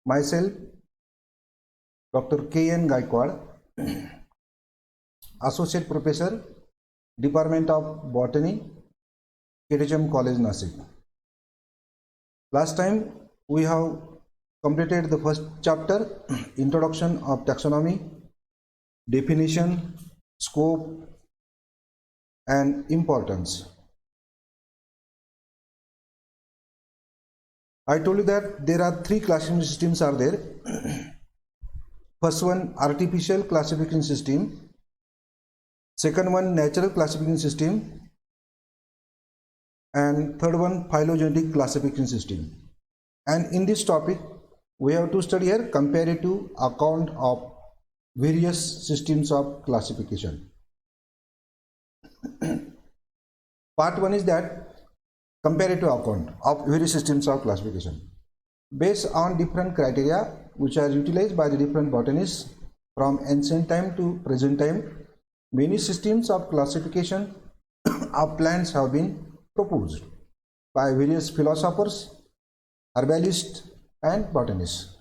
Myself, Dr. K.N. Gaikwad, Associate Professor, Department of Botany, KTHM College, Nasik. Last time we have completed the first chapter, Introduction of Taxonomy, Definition, Scope, and Importance. I told you that there are three classification systems are there. First one, artificial classification system. Second one, natural classification system. And third one, phylogenetic classification system. And in this topic, we have to study here comparative account of various systems of classification. Part one is that comparative account of various systems of classification based on different criteria which are utilized by the different botanists from ancient time to present time. Many systems of classification of plants have been proposed by various philosophers, herbalists, and botanists.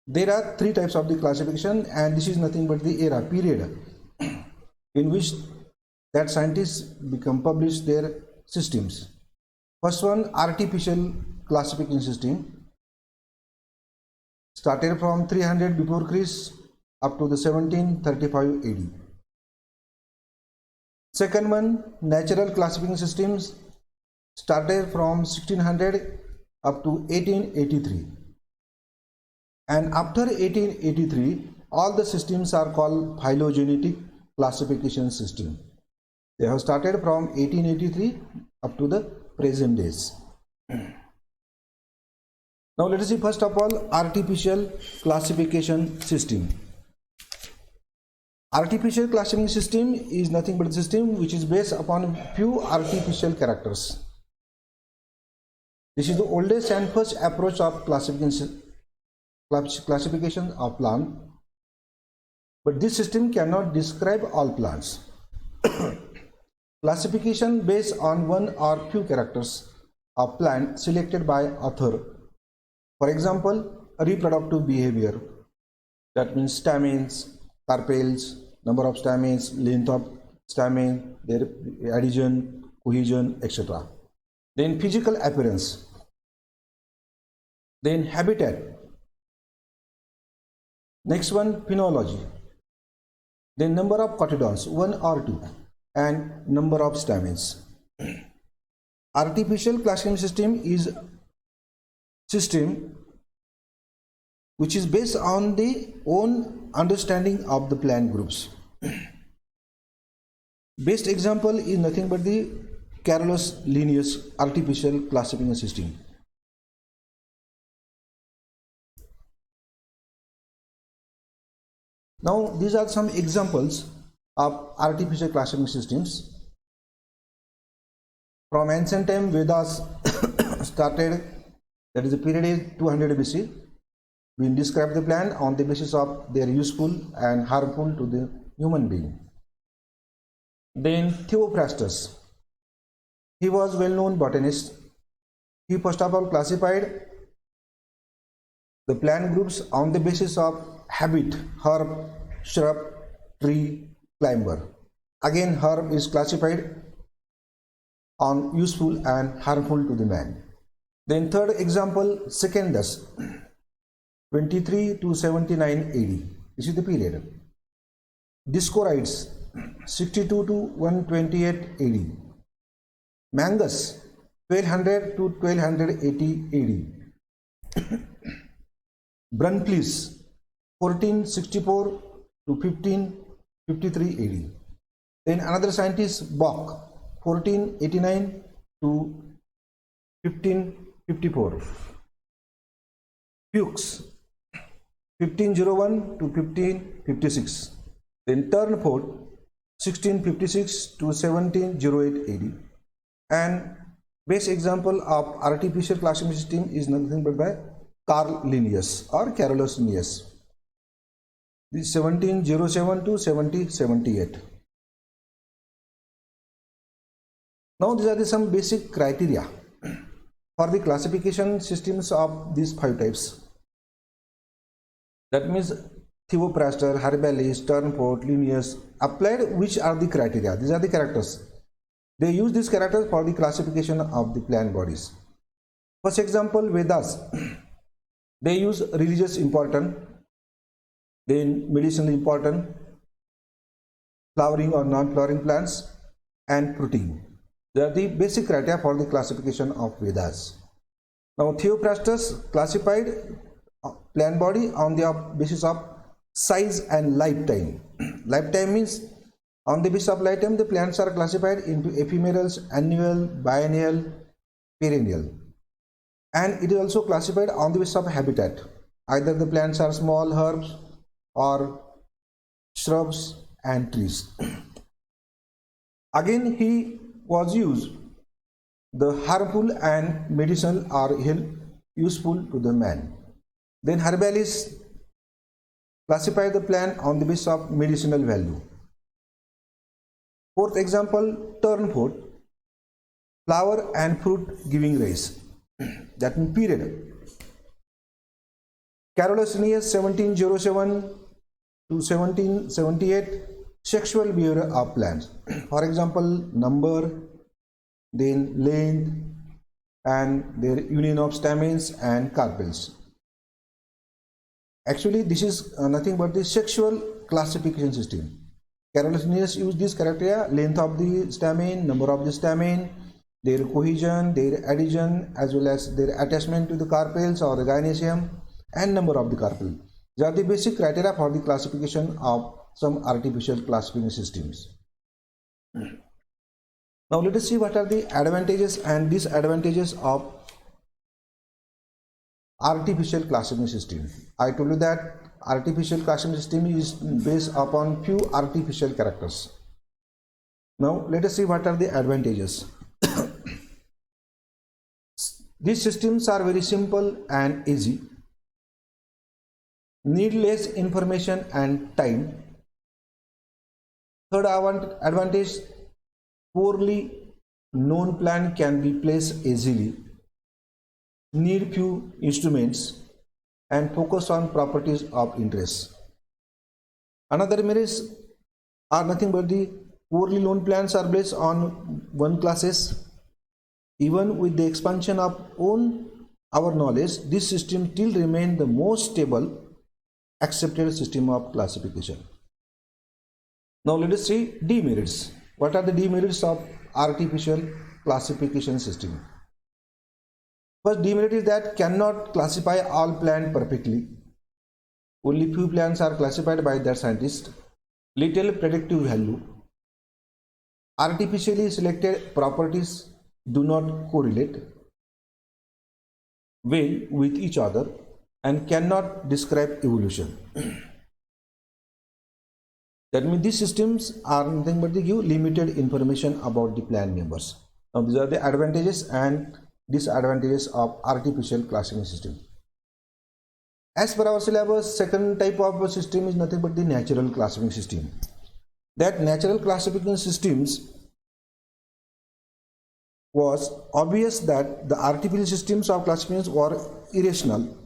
There are three types of the classification, and this is nothing but the era period in which that scientists publish their systems. First one, artificial classification system, started from 300 before Christ up to the 1735 AD. Second one, natural classification systems, started from 1600 up to 1883. And after 1883, all the systems are called phylogenetic classification system. They have started from 1883 up to the present days. Now let us see first of all artificial classification system. Artificial classification system is nothing but a system which is based upon few artificial characters. This is the oldest and first approach of classification of plant, but this system cannot describe all plants. Classification based on one or few characters of plant selected by author. For example, reproductive behavior, that means stamens, carpels, number of stamens, length of stamen, their adhesion, cohesion, etc. Then physical appearance, then habitat. Next one, phenology, then number of cotyledons, 1 or 2, and number of stamens. Artificial classification system is system which is based on the own understanding of the plant groups. Best example is nothing but the Carolus Linnaeus artificial classification system. Now these are some examples of artificial classification systems. From ancient time, Vedas started, that is the period is 200 BC. We describe the plant on the basis of their useful and harmful to the human being. Then Theophrastus, he was well-known botanist. He first of all classified the plant groups on the basis of habit, herb, shrub, tree, climber. Again, herb is classified on useful and harmful to the man. Then third example, Secundus, 23 to 79 AD. This is the period. Dioscorides, 62 to 128 AD. Mangus, 1200 to 1280 AD. Brunflees, 1464 to 1553 AD. Then another scientist, Bock, 1489 to 1554. Fuchs, 1501 to 1556. Then Turnford, 1656 to 1708 AD. And best example of artificial classification system is nothing but by Carl Linnaeus or Carolus Linnaeus. This 1707 to 1778. Now these are some basic criteria for the classification systems of these 5 types. That means Theophraster, Hurlbut, Sternfort, Linnaeus applied which are the criteria. These are the characters. They use these characters for the classification of the plant bodies. First example, Vedas. They use religious important, then medicinal important, flowering or non-flowering plants, and fruiting. They are the basic criteria for the classification of Vedas. Now, Theophrastus classified plant body on the basis of size and lifetime. Lifetime means on the basis of lifetime, the plants are classified into ephemerals, annual, biennial, perennial. And it is also classified on the basis of habitat. Either the plants are small herbs or shrubs and trees. Again, he was used the harmful and medicinal or useful to the man. Then Hurlbut classified the plant on the basis of medicinal value. Fourth example, Sternfort, flower and fruit giving race. That means period. Carolus Linnaeus 1707 to 1778, sexual behavior of plants. For example, number, then length, and their union of stamens and carpels. Actually, this is nothing but the sexual classification system. Carolus Linnaeus used these criteria: length of the stamen, number of the stamen, their cohesion, their adhesion, as well as their attachment to the carpels or the gynoecium, and number of the carpel. These are the basic criteria for the classification of some artificial classification systems. Now let us see what are the advantages and disadvantages of artificial classification system. I told you that artificial classification system is based upon few artificial characters. Now let us see what are the advantages. These systems are very simple and easy, need less information and time. Third advantage, poorly known plant can be placed easily, need few instruments, and focus on properties of interest. Another merits are nothing but the poorly known plants are based on one classes. Even with the expansion of our knowledge, this system still remains the most stable accepted system of classification. Now let us see demerits. What are the demerits of artificial classification system? First demerit is that cannot classify all plants perfectly. Only few plants are classified by their scientists. Little predictive value. Artificially selected properties do not correlate well with each other and cannot describe evolution. That means these systems are nothing but they give limited information about the plant members. Now these are the advantages and disadvantages of artificial classification system. As per our syllabus, second type of system is nothing but the natural classification system. That natural classification systems was obvious that the artificial systems of classification were irrational.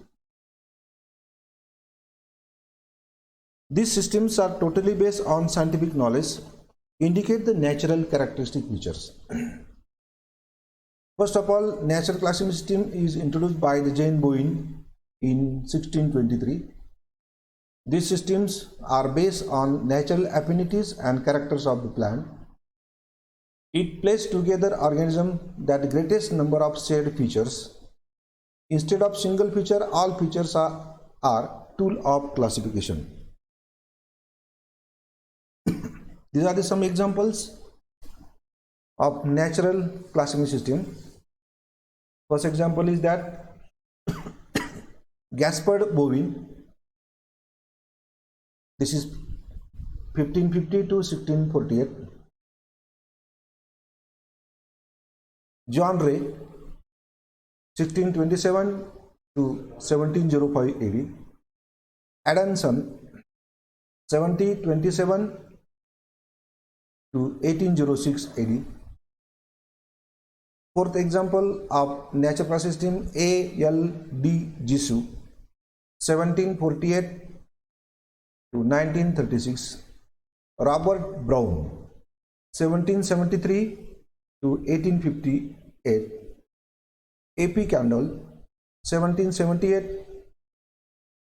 These systems are totally based on scientific knowledge, indicate the natural characteristic features. First of all, natural classification system is introduced by the Jane Bowen in 1623. These systems are based on natural affinities and characters of the plant. It places together organisms that greatest number of shared features. Instead of single feature, all features are tool of classification. These are some examples of natural classification system. First example is that Gaspard Bowen. This is 1550 to 1648. John Ray 1627 to 1705 AD. Adamson 1727 to 1806 AD. Fourth example of natural class system, A.L.D. Gisu, 1748 to 1936. Robert Brown, 1773 to 1858. A.P. Kendall, 1778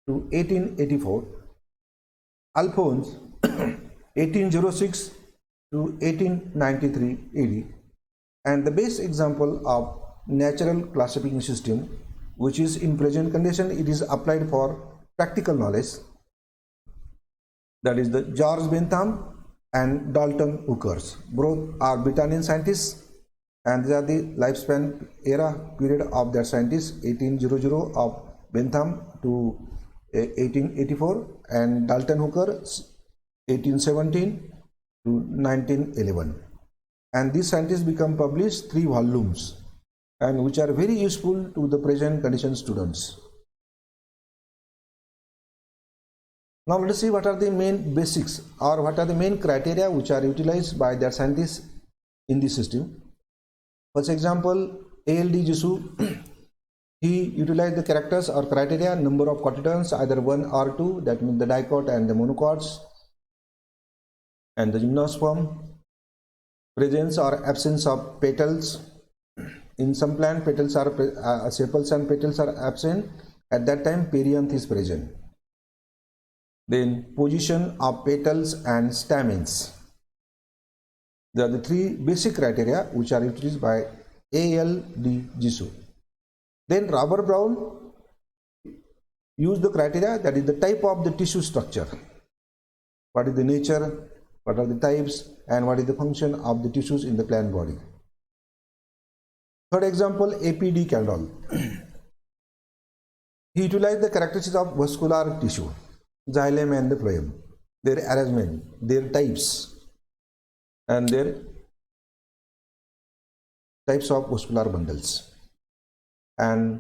to 1884. Alphonse, 1806 to 1893 AD. And the best example of natural classification system, which is in present condition, it is applied for practical knowledge, that is the George Bentham and Dalton Hookers. Both are Britannian scientists, and these are the lifespan era period of their scientists, 1800 of Bentham to 1884, and Dalton Hooker 1817 to 1911. And these scientists become published 3 volumes, and which are very useful to the present condition students. Now let us see what are the main basics, or what are the main criteria which are utilized by their scientists in this system. First example, A.L.D. Gisu, he utilized the characters or criteria, number of cotyledons, either 1 or 2, that means the dicot and the monocots, and the gymnosperm, presence or absence of petals. In some plant, petals are sepals and petals are absent. At that time, perianth is present. Then position of petals and stamens. There are the 3 basic criteria which are utilized by A.L.D. Gisu. Then Robert Brown used the criteria, that is the type of the tissue structure. What is the nature, what are the types, and what is the function of the tissues in the plant body. Third example, A.P.D. Kendall. He utilized the characteristics of vascular tissue, xylem and the phloem, their arrangement, their types, and their types of vascular bundles. And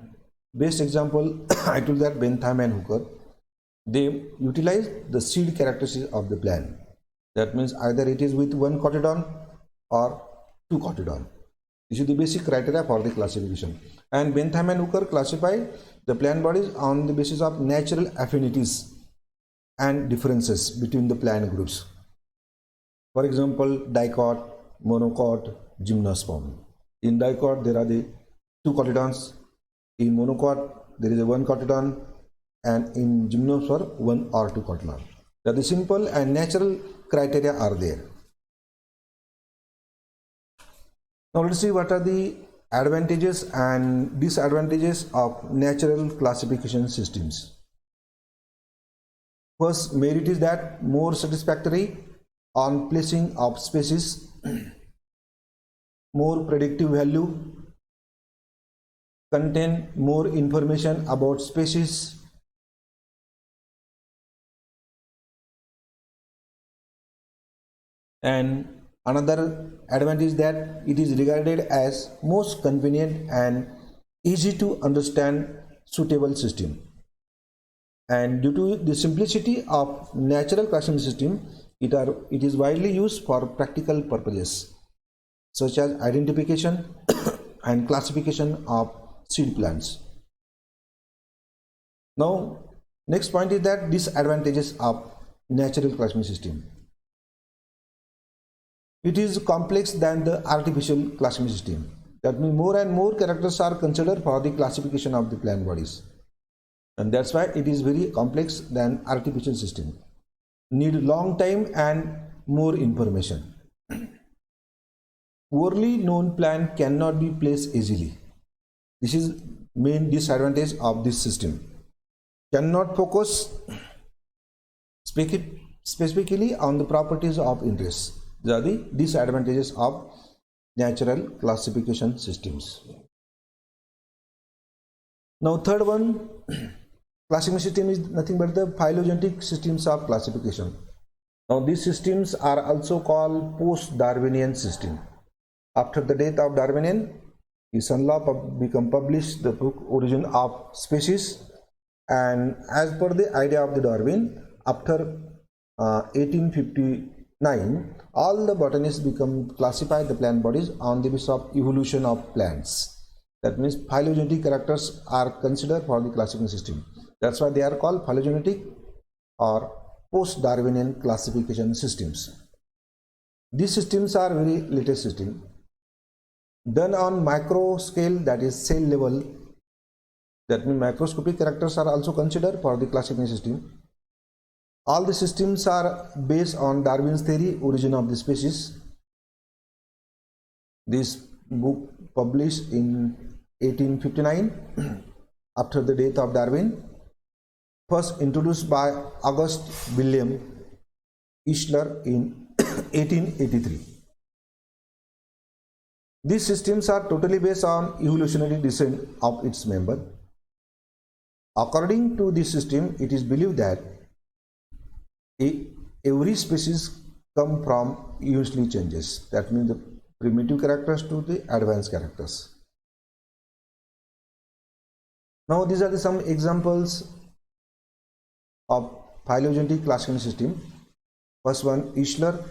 best example, I told that Bentham and Hooker, they utilize the seed characteristics of the plant. That means either it is with 1 cotyledon or 2 cotyledon. This is the basic criteria for the classification. And Bentham and Hooker classify the plant bodies on the basis of natural affinities and differences between the plant groups. For example, dicot, monocot, gymnosperm. In dicot, there are the 2 cotyledons. In monocot, there is a 1 cotyledon, and in gymnosperm, 1 or 2 cotyledon. That the simple and natural criteria are there. Now let's see what are the advantages and disadvantages of natural classification systems. First merit is that more satisfactory on placing of species, more predictive value, contain more information about species, and another advantage that it is regarded as most convenient and easy to understand suitable system. And due to the simplicity of natural classification system, it is widely used for practical purposes such as identification and classification of seed plants. Now next point is that disadvantages of natural classification system. It is complex than the artificial classification system. That means more and more characters are considered for the classification of the plant bodies, and that's why it is very complex than artificial system. Need long time and more information. Poorly known plant cannot be placed easily. This is main disadvantage of this system. Cannot focus specifically on the properties of interest. These are the disadvantages of natural classification systems. Now third one, classification system is nothing but the phylogenetic systems of classification. Now these systems are also called post-Darwinian system. After the death of Darwinian, his son-in-law published the book Origin of Species, and as per the idea of the Darwin, after 1850 9. All the botanists classify the plant bodies on the basis of evolution of plants. That means phylogenetic characters are considered for the classification system. That's why they are called phylogenetic or post-Darwinian classification systems. These systems are very latest system done on micro scale, that is cell level. That means microscopic characters are also considered for the classification system. All the systems are based on Darwin's theory, origin of the species. This book published in 1859 after the death of Darwin, first introduced by August William Eichler in 1883. These systems are totally based on evolutionary descent of its member. According to this system, it is believed that every species come from evolutionary changes. That means the primitive characters to the advanced characters. Now these are some examples of phylogenetic classification system. First one Eichler,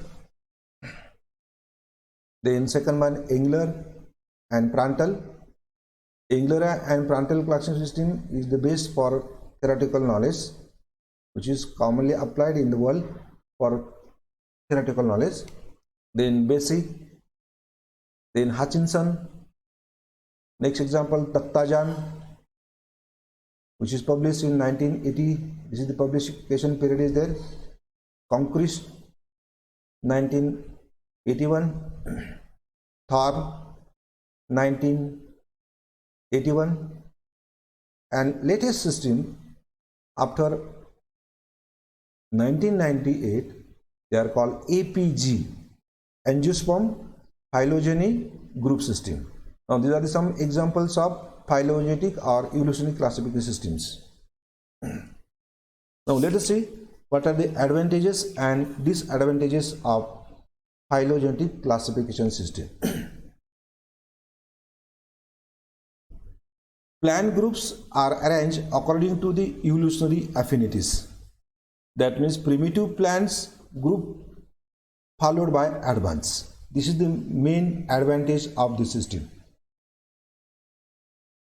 then second one Engler and Prandtl. Engler and Prandtl classification system is the base for theoretical knowledge, which is commonly applied in the world for theoretical knowledge. Then Basic, then Hutchinson. Next example Takhtajan, which is published in 1980. This is the publication period is there. Conquest 1981, Thorne 1981, and latest system after 1998 they are called APG, Angiosperm Phylogeny Group System. Now these are some examples of phylogenetic or evolutionary classification systems. Now let us see what are the advantages and disadvantages of phylogenetic classification system. Plant groups are arranged according to the evolutionary affinities. That means primitive plants group followed by advanced. This is the main advantage of the system.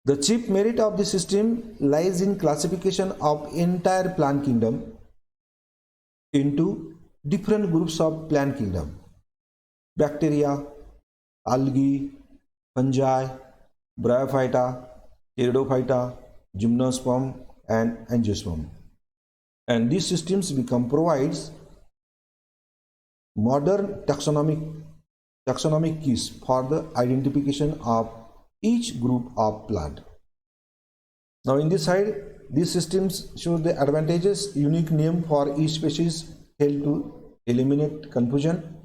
The chief merit of the system lies in classification of entire plant kingdom into different groups of plant kingdom: bacteria, algae, fungi, bryophyta, pteridophyta, gymnosperm and angiosperm. And these systems provides modern taxonomic keys for the identification of each group of plant. Now in this side, these systems show the advantages: unique name for each species help to eliminate confusion,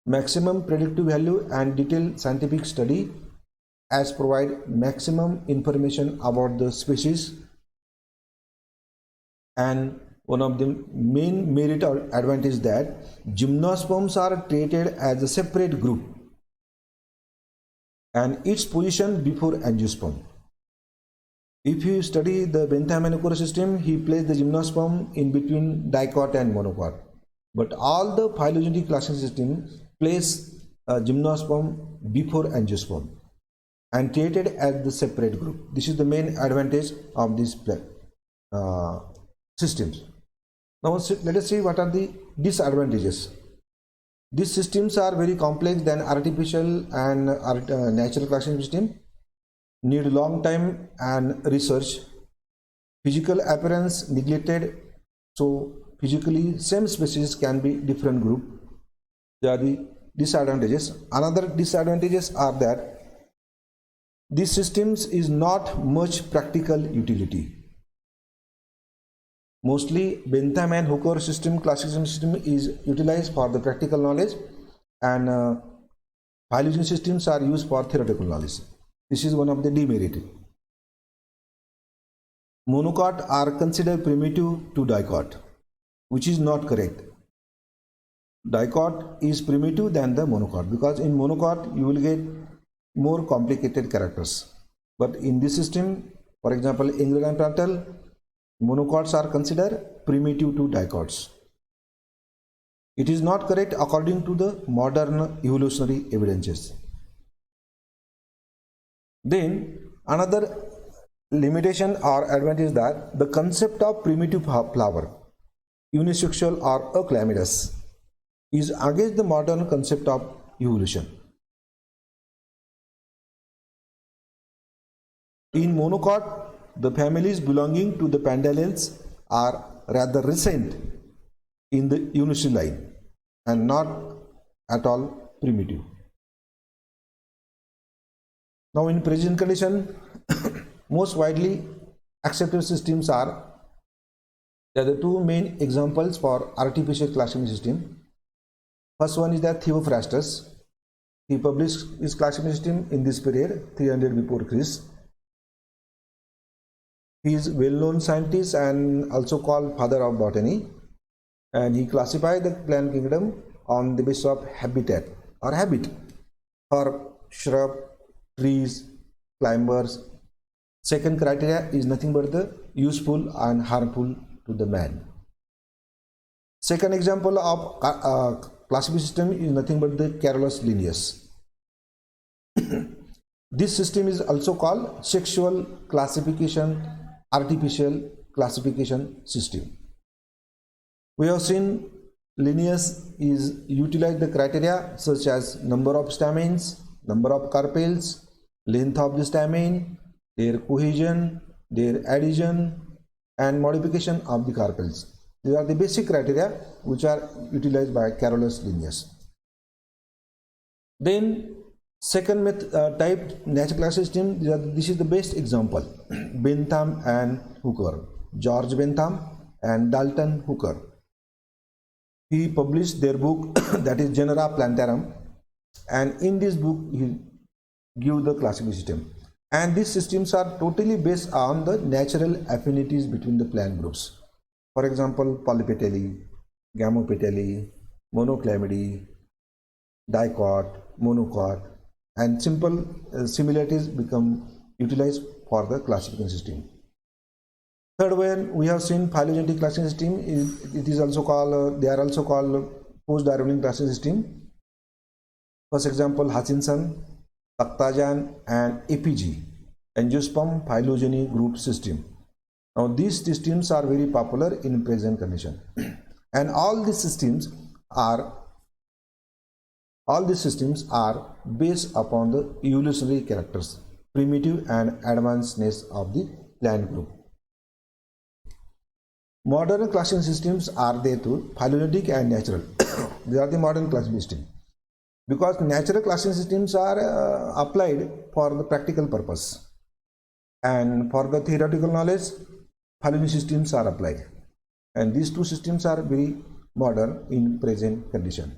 maximum predictive value and detailed scientific study as provide maximum information about the species. And one of the main merit or advantage that gymnosperms are treated as a separate group and its position before angiosperm. If you study the Bentham and Okura system, he placed the gymnosperm in between dicot and monocot. But all the phylogenetic classification system place gymnosperm before angiosperm and treated as the separate group. This is the main advantage of these systems. Now let us see what are the disadvantages. These systems are very complex than artificial and natural classification system, need long time and research, physical appearance neglected, so physically same species can be different group. They are the disadvantages. Another disadvantages are that these systems is not much practical utility. Mostly Bentham and Hooker system, classification system is utilized for the practical knowledge, and phylogenetic systems are used for theoretical knowledge. This is one of the demerit. Monocot are considered primitive to dicot, which is not correct. Dicot is primitive than the monocot because in monocot you will get more complicated characters. But in this system, for example, Engler and Prandtl, monocots are considered primitive to dicots. It is not correct according to the modern evolutionary evidences. Then another limitation or advantage is that the concept of primitive flower, unisexual or achlamydous, is against the modern concept of evolution. In monocot, the families belonging to the Pandalales are rather recent in the unison line and not at all primitive. Now in present condition, most widely accepted systems are, there are the two main examples for artificial classification system. First one is that Theophrastus. He published his classification system in this period, 300 before Christ. He is well-known scientist and also called father of botany, and he classified the plant kingdom on the basis of habitat or habit for shrub, trees, climbers. Second criteria is nothing but the useful and harmful to the man. Second example of classification system is nothing but the Carolus Linnaeus. This system is also called sexual classification, artificial classification system. We have seen Linnaeus is utilized the criteria such as number of stamens, number of carpels, length of the stamen, their cohesion, their adhesion, and modification of the carpels. These are the basic criteria which are utilized by Carolus Linnaeus. Then second type natural class system, this is the best example. Bentham and Hooker, George Bentham and Dalton Hooker. He published their book that is Genera Plantarum, and in this book he give the classification system. And these systems are totally based on the natural affinities between the plant groups. For example, polypetally, gamopetally, monoclamidy, dicot, monocot, and simple similarities become utilized for the classification system. Third one, we have seen phylogenetic classification system. It is also called, they are also called post-Darwinian classification system. First example, Hutchinson, Takhtajan and APG, Angiosperm phylogeny group system. Now these systems are very popular in present condition, and all these systems are based upon the evolutionary characters, primitive and advancedness of the plant group. Modern classification systems are there too, phylogenetic and natural. These are the modern classification systems. Because natural classification systems are applied for the practical purpose, and for the theoretical knowledge, phylogenetic systems are applied, and these two systems are very modern in present condition.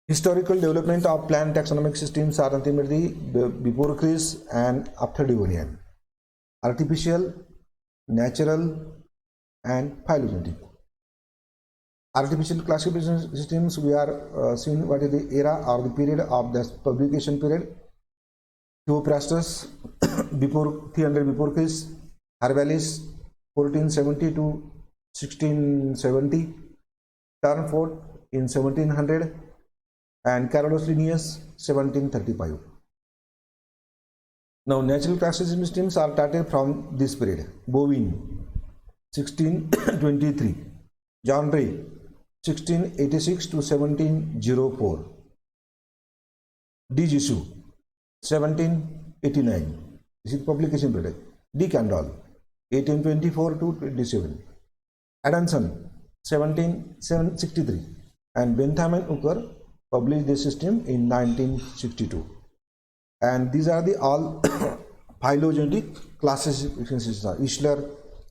Historical development of plant taxonomic systems are nothing but the before Christ and after Devonian, artificial, natural, and phylogenetic. Artificial classification systems, we are seeing what is the era or the period of the publication period. Theophrastus before 300 before Christ, Harvalis 1470 to 1670, Turnford in 1700, and Carolus Linnaeus 1735. Now natural classification systems are started from this period. Bovin 1623, John Ray 1686 to 1704, D. Gisu 1789, this is publication period. D. Candolle 1824 to 27, Adamson 1763, and Bentham and Hooker published this system in 1962. And these are the all phylogenetic classification systems: Ischler,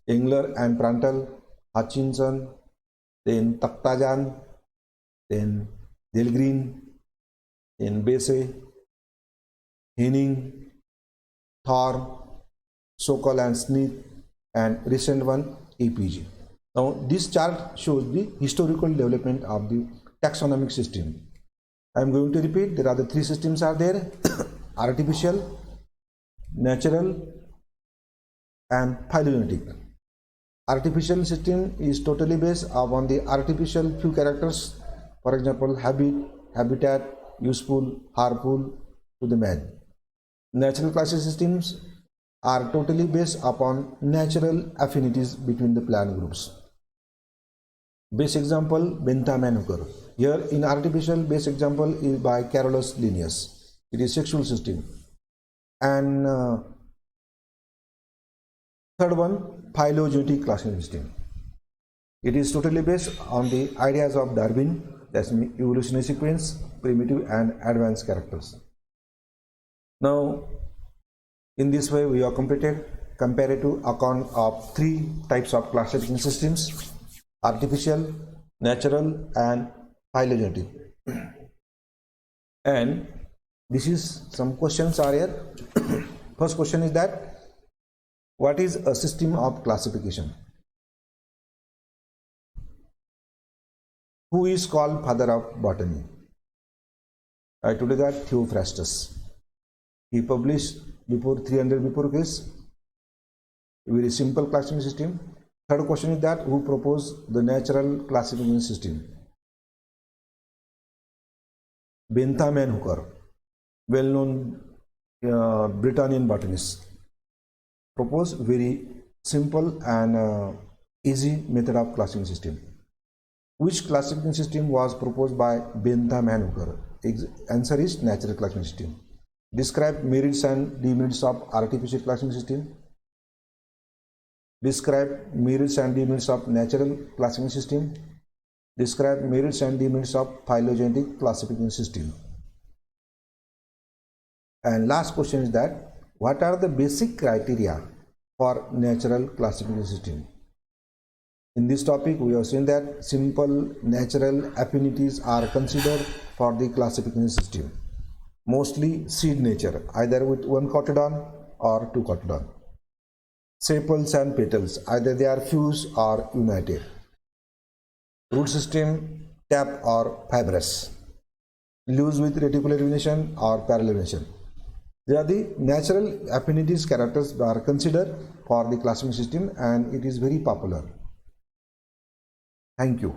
Engler and Prantl, Hutchinson, then Takhtajan, then Dahlgren, then Besse, Henning, Thor, Sokol and Smith, and recent one APG. Now this chart shows the historical development of the taxonomic system. I am going to repeat, there are the three systems are there: artificial, natural, and phylogenetic. Artificial system is totally based upon the artificial few characters, for example, habit, habitat, useful, harmful to the man. Natural classification systems are totally based upon natural affinities between the plant groups. Base example, Bentham and Hooker. Here in artificial, base example is by Carolus Linnaeus. It is sexual system. And third one, phylogenetic classification system. It is totally based on the ideas of Darwin, that's evolutionary sequence, primitive and advanced characters. Now, in this way, we have completed comparative account of three types of classification systems: artificial, natural, and phylogenetic. And this is some questions are here. First question is that what is a system of classification? Who is called father of botany? I told you that Theophrastus. He published before 300 before Christ. A very simple classification system. Third question is that who proposed the natural classification system? Bentham and Hooker, well-known Britannian botanist, proposed very simple and easy method of classification system. Which classification system was proposed by Bentham and Hooker? Answer is natural classification system. Describe merits and demerits of artificial classification system. Describe merits and demerits of natural classification system. Describe merits and demerits of phylogenetic classification system. And last question is that what are the basic criteria for natural classification system? In this topic, we have seen that simple natural affinities are considered for the classification system. Mostly seed nature, either with one cotyledon or two cotyledon. Sepals and petals, either they are fused or united. Root system, tap or fibrous. Leaves with reticular venation or parallel venation. They are the natural affinities characters that are considered for the classification system, and it is very popular. Thank you.